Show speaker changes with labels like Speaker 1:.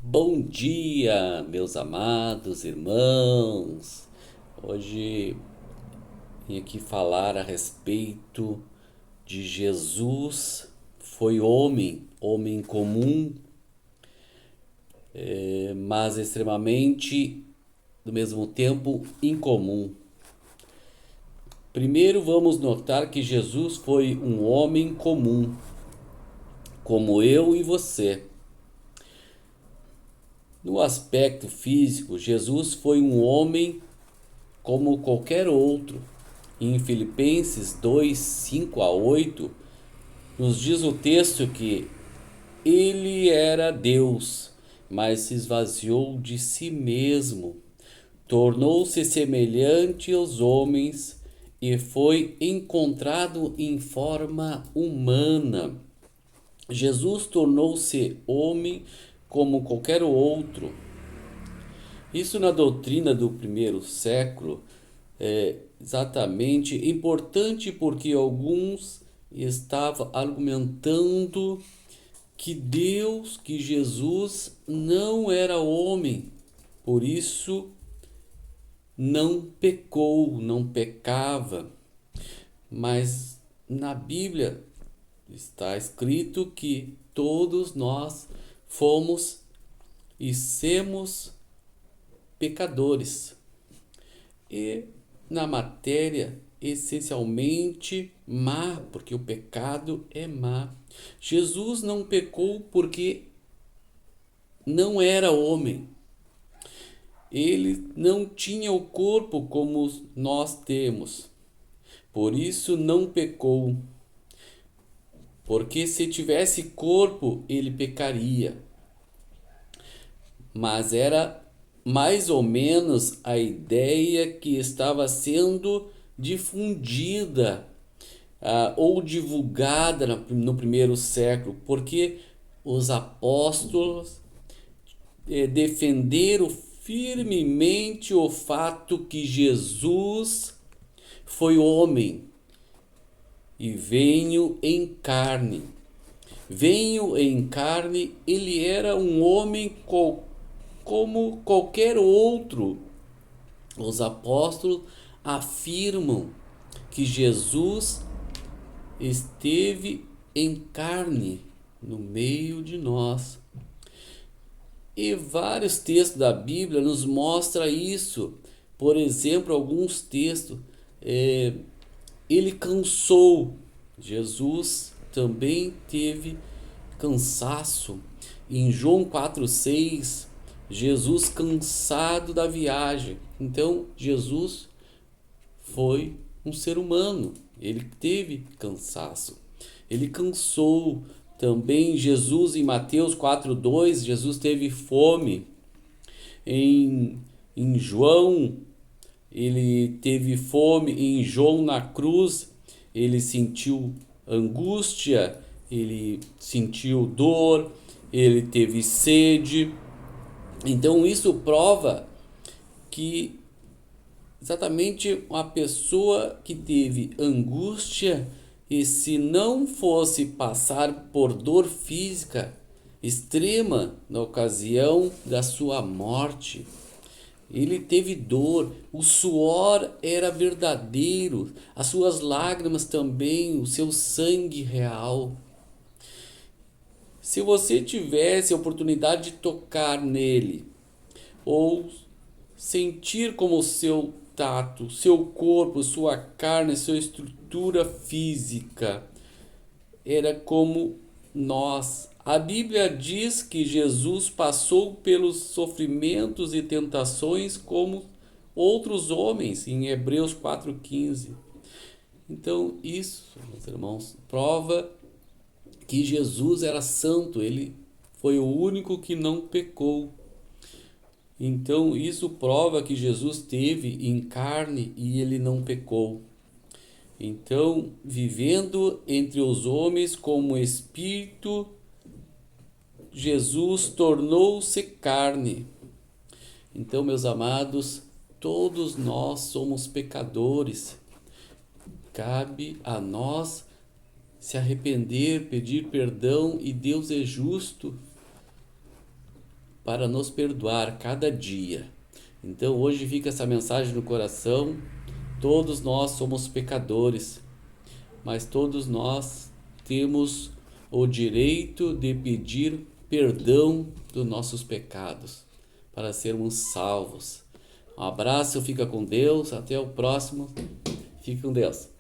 Speaker 1: Bom dia, meus amados irmãos. Hoje vim aqui falar a respeito de Jesus. Foi homem, homem comum, mas extremamente, do mesmo tempo, incomum. Primeiro, vamos notar que Jesus foi um homem comum, como eu e você. No aspecto físico, Jesus foi um homem como qualquer outro. Em Filipenses 2, 5 a 8, nos diz o texto que ele era Deus, mas se esvaziou de si mesmo, tornou-se semelhante aos homens e foi encontrado em forma humana. Jesus tornou-se homem como qualquer outro. Isso na doutrina do primeiro século é exatamente importante porque alguns estavam argumentando que Jesus não era homem, por isso não pecou, não pecava. Mas na Bíblia está escrito que todos nós fomos e somos pecadores. E na matéria essencialmente má, porque o pecado é má. Jesus não pecou porque não era homem. Ele não tinha o corpo como nós temos. Por isso não pecou. Porque se tivesse corpo, ele pecaria. Mas era mais ou menos a ideia que estava sendo difundida ou divulgada no primeiro século, porque os apóstolos defenderam firmemente o fato que Jesus foi homem e veio em carne. Veio em carne, ele era um homem como qualquer outro. Os apóstolos afirmam que Jesus esteve em carne no meio de nós. E vários textos da Bíblia nos mostram isso. Por exemplo, alguns textos, ele cansou. Jesus também teve cansaço. Em João 4,6, Jesus cansado da viagem. Então, Jesus foi um ser humano. Ele teve cansaço. Ele cansou. Também Jesus em Mateus 4,2, Jesus teve fome. Em João, ele teve fome. Em João na cruz, ele sentiu angústia, ele sentiu dor, ele teve sede. Então isso prova que exatamente uma pessoa que teve angústia e se não fosse passar por dor física extrema na ocasião da sua morte, ele teve dor, o suor era verdadeiro, as suas lágrimas também, o seu sangue real. Se você tivesse a oportunidade de tocar nele, ou sentir como o seu tato, seu corpo, sua carne, sua estrutura física era como nós. A Bíblia diz que Jesus passou pelos sofrimentos e tentações como outros homens, em Hebreus 4,15. Então, isso, meus irmãos, prova que Jesus era santo, ele foi o único que não pecou. Então, isso prova que Jesus teve em carne e ele não pecou. Então, vivendo entre os homens como espírito, Jesus tornou-se carne. Então, meus amados, todos nós somos pecadores. Cabe a nós se arrepender, pedir perdão, e Deus é justo para nos perdoar cada dia. Então hoje fica essa mensagem no coração. Todos nós somos pecadores, mas todos nós temos o direito de pedir perdão dos nossos pecados para sermos salvos. Um abraço, fica com Deus, até o próximo. Fique com Deus.